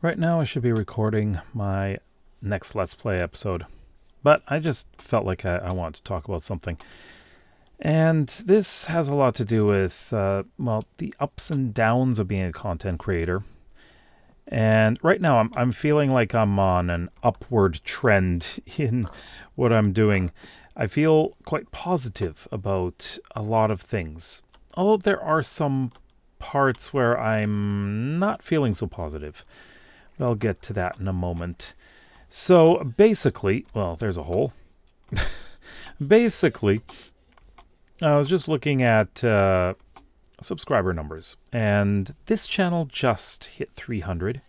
Right now I should be recording my next Let's Play episode, but I just felt like I wanted to talk about something. And this has a lot to do with, the ups and downs of being a content creator. And right now I'm feeling like I'm on an upward trend in what I'm doing. I feel quite positive about a lot of things, although there are some parts where I'm not feeling so positive. But I'll get to that in a moment. So basically, well, there's a hole. Basically, I was just looking at subscriber numbers, and this channel just hit 300.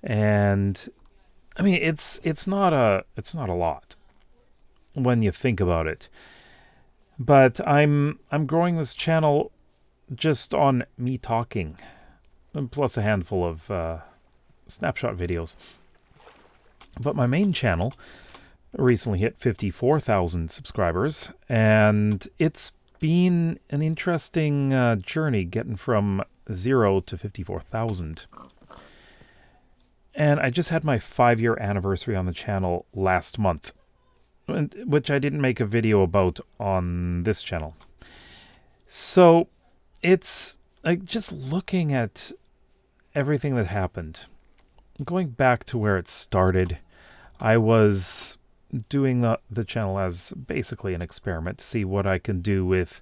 And I mean, it's not a lot when you think about it. But I'm growing this channel just on me talking, and plus a handful of snapshot videos. But my main channel recently hit 54,000 subscribers, and it's been an interesting journey getting from 0 to 54,000. And I just had my 5-year anniversary on the channel last month, which I didn't make a video about on this channel. So it's like just looking at everything that happened. Going back to where it started, I was doing the channel as basically an experiment to see what I can do with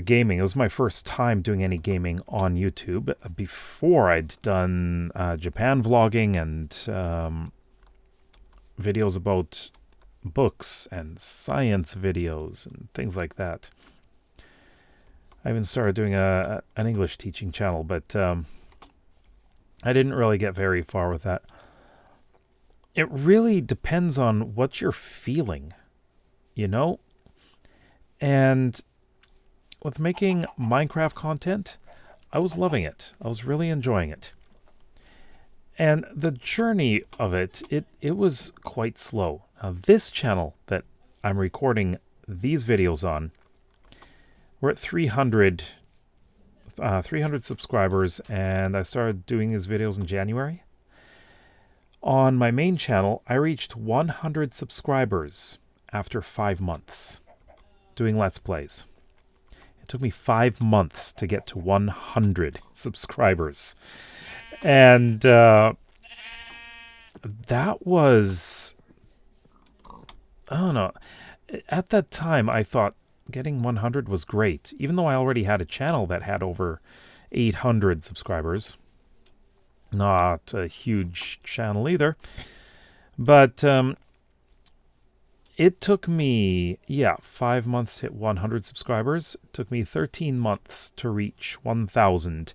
gaming. It was my first time doing any gaming on YouTube. Before, I'd done Japan vlogging and videos about books and science videos and things like that. I even started doing an English teaching channel, but I didn't really get very far with that. It really depends on what you're feeling, you know? And with making Minecraft content, I was loving it. I was really enjoying it. And the journey of it was quite slow. Now, this channel that I'm recording these videos on, we're at 300 subscribers, and I started doing these videos in January. On my main channel, I reached 100 subscribers after 5 months doing Let's Plays. It took me 5 months to get to 100 subscribers. And that was, I don't know, at that time I thought getting 100 was great, even though I already had a channel that had over 800 subscribers. Not a huge channel either. But it took me, 5 months to hit 100 subscribers. It took me 13 months to reach 1,000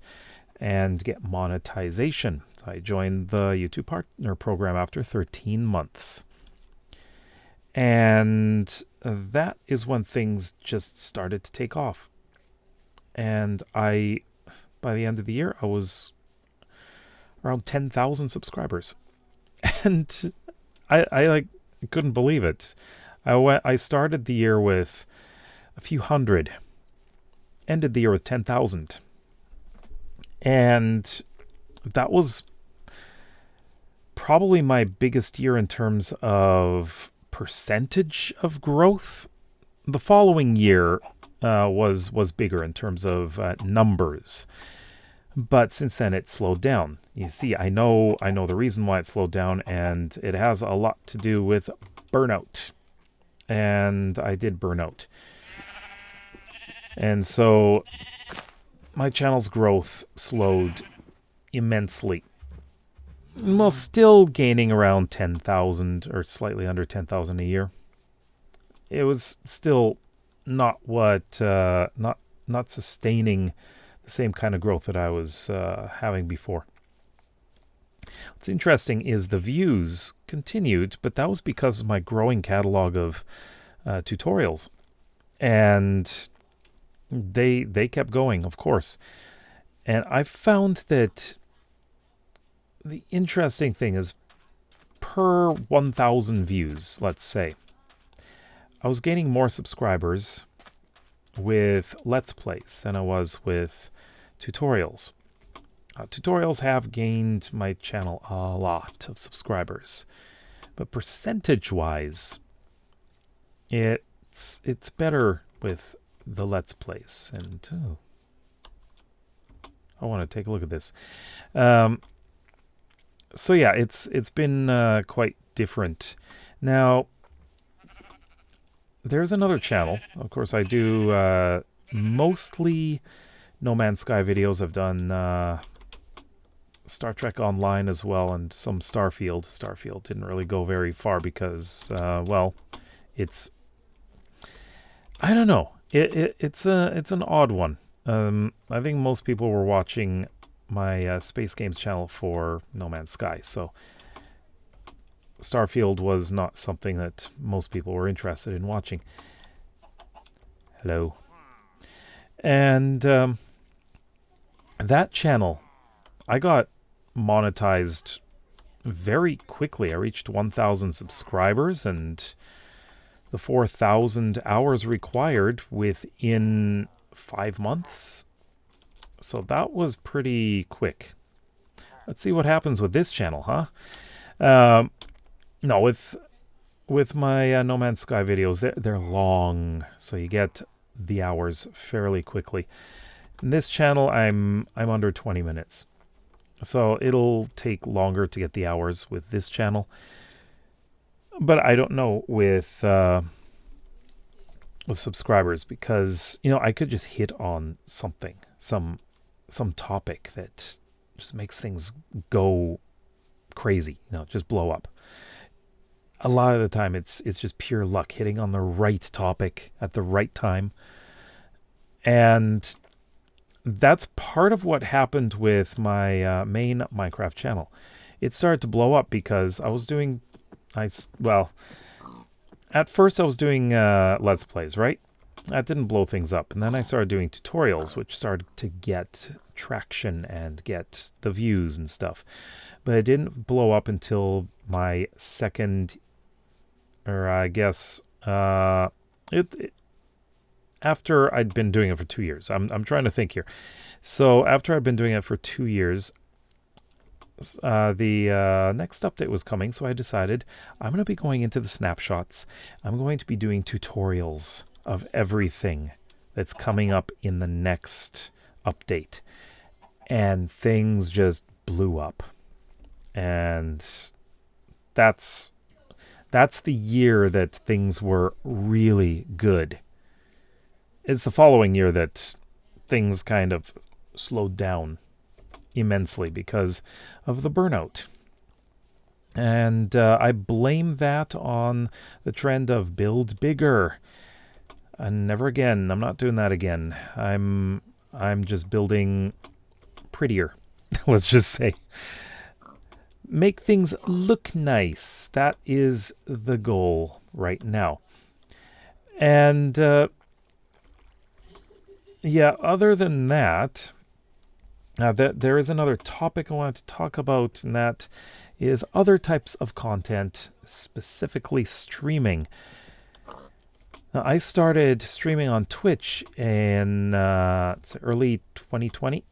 and get monetization. I joined the YouTube Partner Program after 13 months. And that is when things just started to take off. And by the end of the year, I was around 10,000 subscribers. And I couldn't believe it. I started the year with a few hundred, ended the year with 10,000. And that was probably my biggest year in terms of percentage of growth. The following year was bigger in terms of numbers, but since then it slowed down. You see, I know the reason why it slowed down, and it has a lot to do with burnout. And I did burn out, and so my channel's growth slowed immensely. Well, still gaining around 10,000 or slightly under 10,000 a year. It was still not not sustaining the same kind of growth that I was having before. What's interesting is the views continued, but that was because of my growing catalog of tutorials, and they kept going, of course. And I found that the interesting thing is, per 1,000 views, let's say, I was gaining more subscribers with Let's Plays than I was with tutorials. Tutorials have gained my channel a lot of subscribers, but percentage-wise, it's better with the Let's Plays. And I want to take a look at this. So yeah, it's been quite different. Now, there's another channel. Of course, I do mostly No Man's Sky videos. I've done Star Trek Online as well, and some Starfield. Starfield didn't really go very far because, well, it's... I don't know. It's an odd one. I think most people were watching my Space Games channel for No Man's Sky, so Starfield was not something that most people were interested in watching. Hello. And that channel, I got monetized very quickly. I reached 1,000 subscribers and the 4,000 hours required within 5 months. So that was pretty quick. Let's see what happens with this channel, huh? No, with my No Man's Sky videos, they're long, so you get the hours fairly quickly. In this channel, I'm under 20 minutes. So it'll take longer to get the hours with this channel. But I don't know with subscribers, because, you know, I could just hit on something, some topic that just makes things go crazy, you know, just blow up. A lot of the time it's just pure luck, hitting on the right topic at the right time. And that's part of what happened with my main Minecraft channel. It started to blow up because I was doing, well, at first I was doing Let's Plays, right? That didn't blow things up. And then I started doing tutorials, which started to get traction and get the views and stuff. But it didn't blow up until my second, or I guess, after I'd been doing it for 2 years. I'm trying to think here. So after I'd been doing it for 2 years, the next update was coming, so I decided I'm going to be going into the snapshots. I'm going to be doing tutorials of everything that's coming up in the next update. And things just blew up. And that's the year that things were really good. It's the following year that things kind of slowed down immensely because of the burnout. And I blame that on the trend of build bigger. And never again. I'm not doing that again. I'm just building prettier. Let's just say. Make things look nice. That is the goal right now. And yeah, other than that, there is another topic I wanted to talk about, and that is other types of content, specifically streaming. Now, I started streaming on Twitch in early 2020.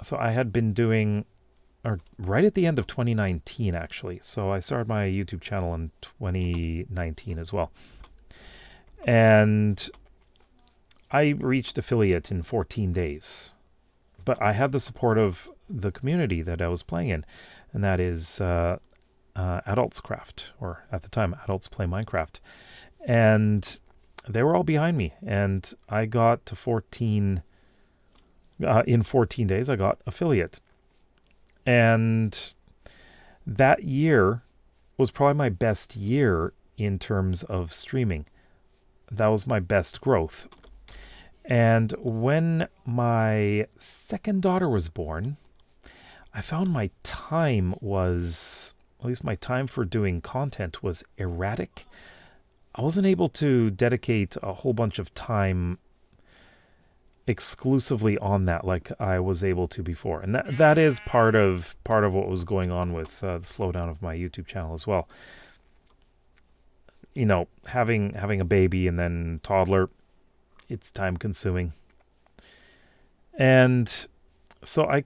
So I had been doing, or right at the end of 2019, actually. So I started my YouTube channel in 2019 as well. And I reached affiliate in 14 days. But I had the support of the community that I was playing in, and that is Adults Craft, or at the time, Adults Play Minecraft. And they were all behind me, and I got to 14... in 14 days, I got affiliate. And that year was probably my best year in terms of streaming. That was my best growth. And when my second daughter was born, I found my time was, at least my time for doing content was erratic. I wasn't able to dedicate a whole bunch of time exclusively on that like I was able to before. And that is part of what was going on with the slowdown of my YouTube channel as well. You know, having a baby and then toddler, it's time consuming. And so I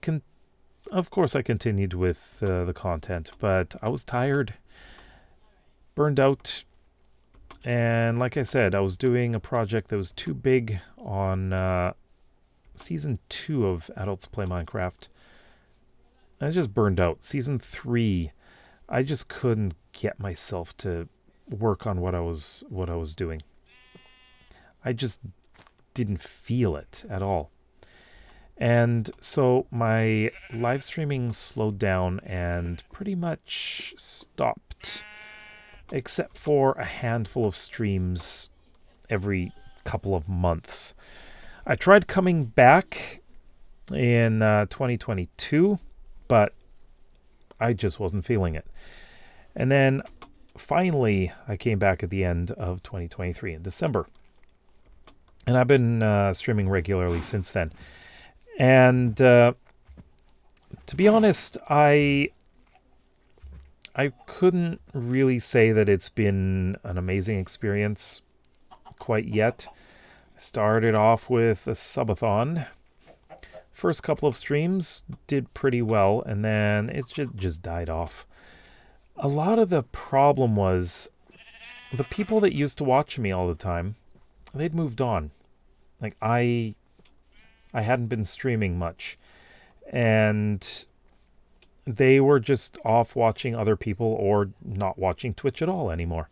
of course, I continued with the content, but I was tired, burned out, and like I said, I was doing a project that was too big on Season 2 of Adults Play Minecraft. I just burned out. Season 3, I just couldn't get myself to work on what I was doing. I just didn't feel it at all. And so my live streaming slowed down and pretty much stopped, except for a handful of streams every couple of months. I tried coming back in 2022, but I just wasn't feeling it. And then finally, I came back at the end of 2023 in December. And I've been streaming regularly since then. And to be honest, I couldn't really say that it's been an amazing experience quite yet. I started off with a subathon. First couple of streams did pretty well, and then it just died off. A lot of the problem was the people that used to watch me all the time, they'd moved on. Like, I hadn't been streaming much, and they were just off watching other people or not watching Twitch at all anymore.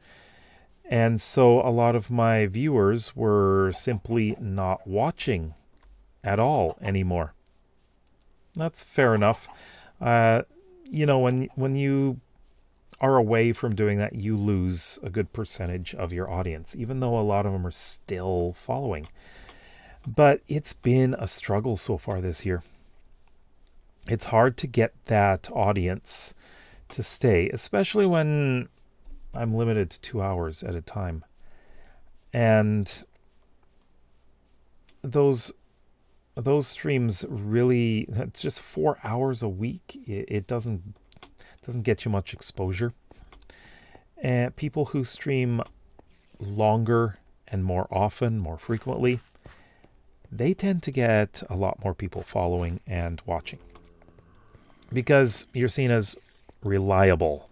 And so a lot of my viewers were simply not watching at all anymore. That's fair enough. You know, when you are away from doing that, you lose a good percentage of your audience, even though a lot of them are still following. But it's been a struggle so far this year. It's hard to get that audience to stay, especially when I'm limited to 2 hours at a time. And those streams really, it's just 4 hours a week. It doesn't get you much exposure. And people who stream longer and more often, more frequently, they tend to get a lot more people following and watching because you're seen as reliable.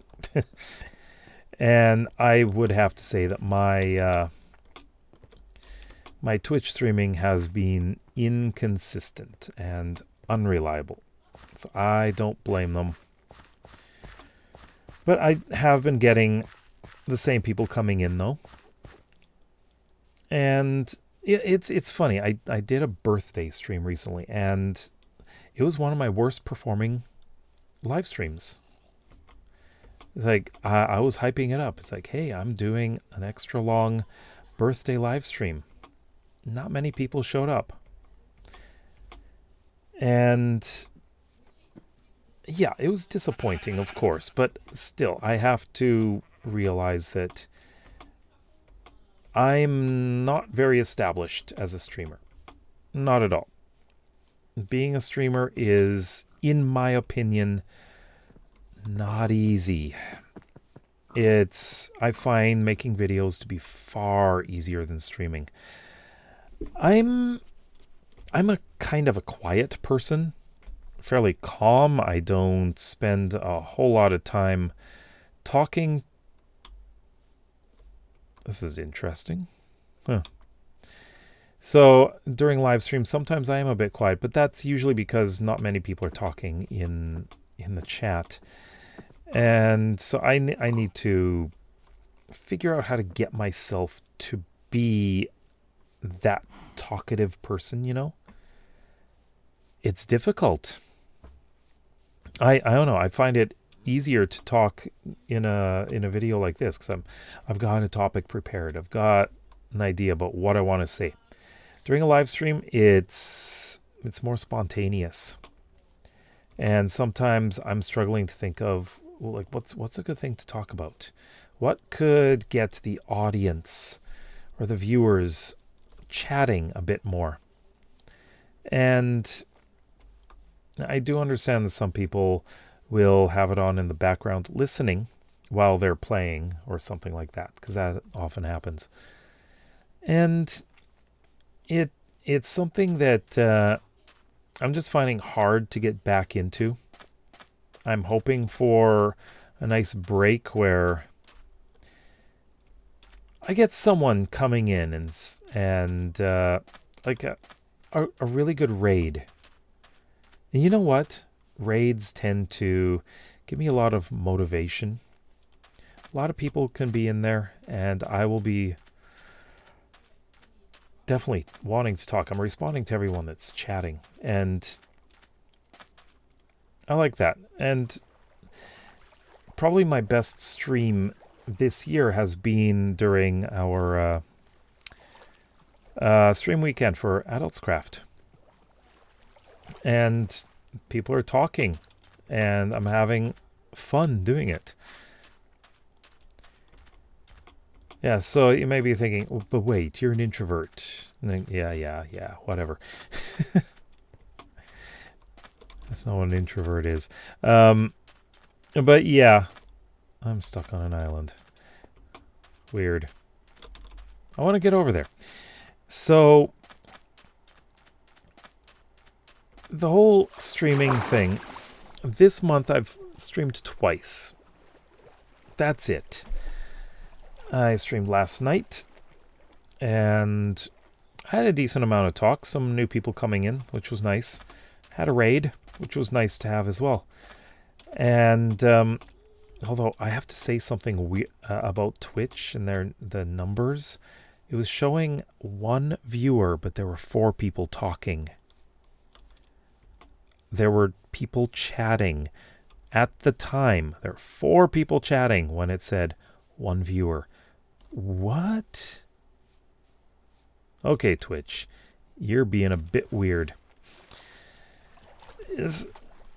And I would have to say that my Twitch streaming has been inconsistent and unreliable. So I don't blame them. But I have been getting the same people coming in, though. And it's funny. I did a birthday stream recently, and it was one of my worst performing live streams. It's like, I was hyping it up. It's like, hey, I'm doing an extra long birthday live stream. Not many people showed up. And yeah, it was disappointing, of course, but still, I have to realize that I'm not very established as a streamer. Not at all. Being a streamer is, in my opinion, not easy. I find making videos to be far easier than streaming. I'm a kind of a quiet person, fairly calm. I don't spend a whole lot of time talking. This is interesting. Huh. So during live streams, sometimes I am a bit quiet, but that's usually because not many people are talking in the chat. And so I need to figure out how to get myself to be that talkative person, you know? It's difficult. I don't know. I find it easier to talk in a video like this because I've got a topic prepared. I've got an idea about what I want to say. During a live stream, it's more spontaneous. And sometimes I'm struggling to think of, well, like, what's a good thing to talk about? What could get the audience or the viewers chatting a bit more? And I do understand that some people will have it on in the background listening while they're playing or something like that, because that often happens. And it's something that I'm just finding hard to get back into. I'm hoping for a nice break where I get someone coming in and like a really good raid. And you know what? Raids tend to give me a lot of motivation. A lot of people can be in there, and I will be definitely wanting to talk. I'm responding to everyone that's chatting, and I like that. And probably my best stream this year has been during our stream weekend for Adults Craft. And people are talking, and I'm having fun doing it. Yeah, so you may be thinking, oh, but wait, you're an introvert. And then, yeah, whatever. That's not what an introvert is. But yeah, I'm stuck on an island. Weird. I want to get over there. So, the whole streaming thing, this month I've streamed twice. That's it. I streamed last night, and I had a decent amount of talk. Some new people coming in, which was nice. Had a raid, which was nice to have as well. And although I have to say something about Twitch and the numbers, it was showing 1 viewer, but there were 4 people talking. There were people chatting. At the time, there were 4 people chatting when it said 1 viewer. What? Okay, Twitch, you're being a bit weird.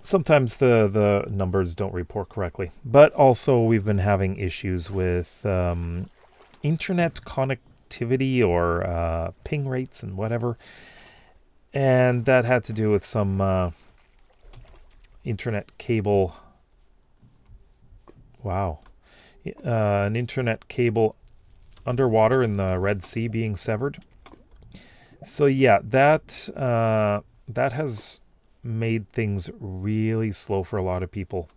Sometimes the numbers don't report correctly, but also we've been having issues with internet connectivity or ping rates and whatever, and that had to do with some internet cable. Wow. An internet cable underwater in the Red Sea being severed. So yeah, that has made things really slow for a lot of people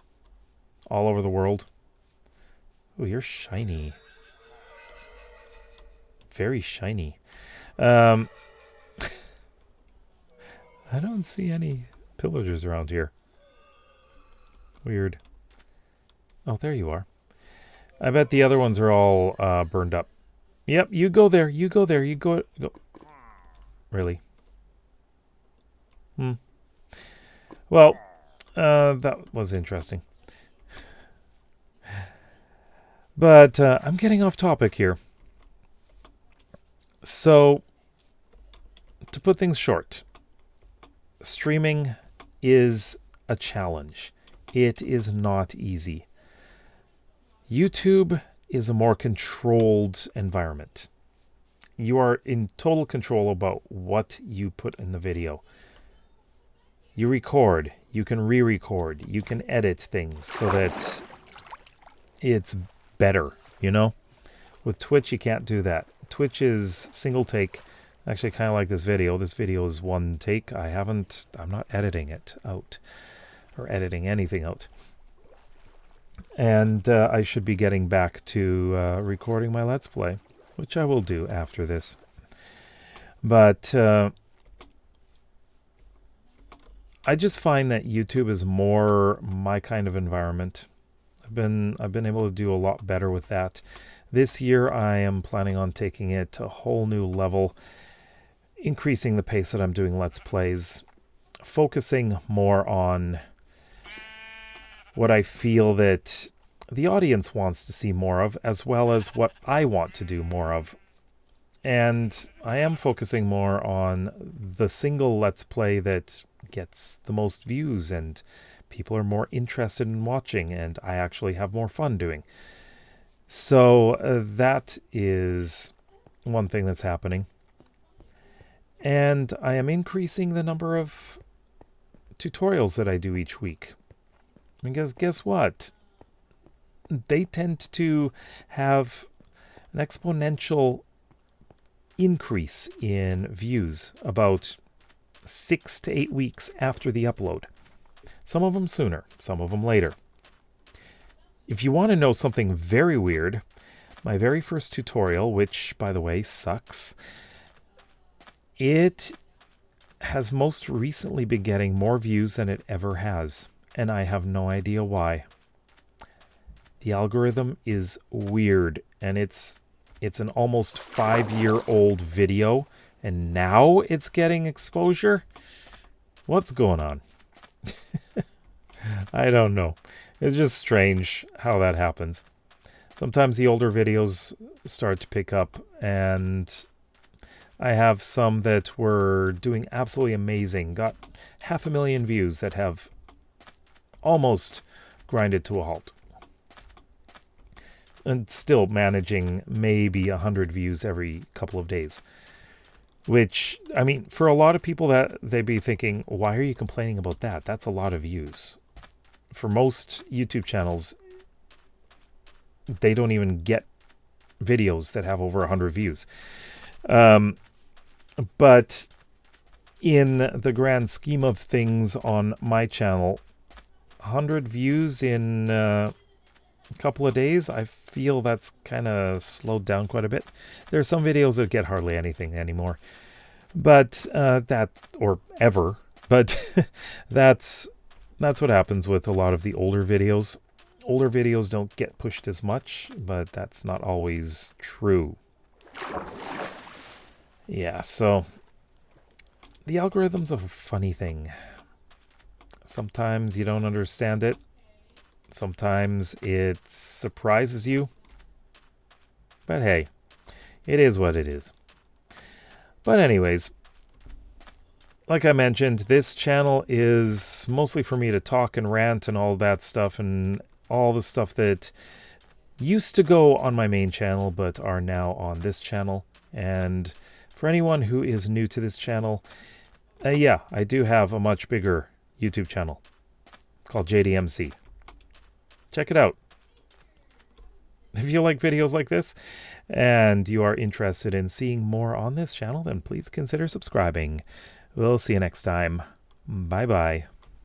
all over the world. Oh, you're shiny. Very shiny. I don't see any pillagers around here. Weird. Oh, there you are. I bet the other ones are all burned up. Yep, you go there. You go there. You go. Really? Well, that was interesting. But I'm getting off topic here. So, to put things short, streaming is a challenge. It is not easy. YouTube is a more controlled environment. You are in total control about what you put in the video. You record, you can re-record, you can edit things so that it's better, you know? With Twitch, you can't do that. Twitch is single take. Actually, kind of like this video. This video is 1 take. I'm not editing it out or editing anything out. And I should be getting back to recording my Let's Play, which I will do after this. But I just find that YouTube is more my kind of environment. I've been able to do a lot better with that. This year I am planning on taking it to a whole new level, increasing the pace that I'm doing Let's Plays, focusing more on what I feel that the audience wants to see more of, as well as what I want to do more of. And I am focusing more on the single Let's Play that gets the most views and people are more interested in watching and I actually have more fun doing. So that is one thing that's happening. And I am increasing the number of tutorials that I do each week. Because guess what? They tend to have an exponential increase in views about 6 to 8 weeks after the upload. Some of them sooner, some of them later. If you want to know something very weird, my very first tutorial, which, by the way, sucks, it has most recently been getting more views than it ever has, and I have no idea why. The algorithm is weird, and it's an almost 5-year-old video, and now it's getting exposure? What's going on? I don't know. It's just strange how that happens. Sometimes the older videos start to pick up, and I have some that were doing absolutely amazing, got 500,000 views that have almost grinded to a halt. And still managing maybe 100 views every couple of days. Which, I mean, for a lot of people, that they'd be thinking, why are you complaining about that? That's a lot of views. For most YouTube channels, they don't even get videos that have over 100 views. But in the grand scheme of things on my channel, 100 views in a couple of days, I feel that's kind of slowed down quite a bit. There are some videos that get hardly anything anymore. But But that's what happens with a lot of the older videos. Older videos don't get pushed as much, but that's not always true. Yeah, so the algorithm's a funny thing. Sometimes you don't understand it. Sometimes it surprises you. But hey, it is what it is. But anyways, like I mentioned, this channel is mostly for me to talk and rant and all that stuff, and all the stuff that used to go on my main channel but are now on this channel. And for anyone who is new to this channel, yeah, I do have a much bigger YouTube channel called JayDeeMC. Check it out. If you like videos like this and you are interested in seeing more on this channel, then please consider subscribing. We'll see you next time. Bye-bye.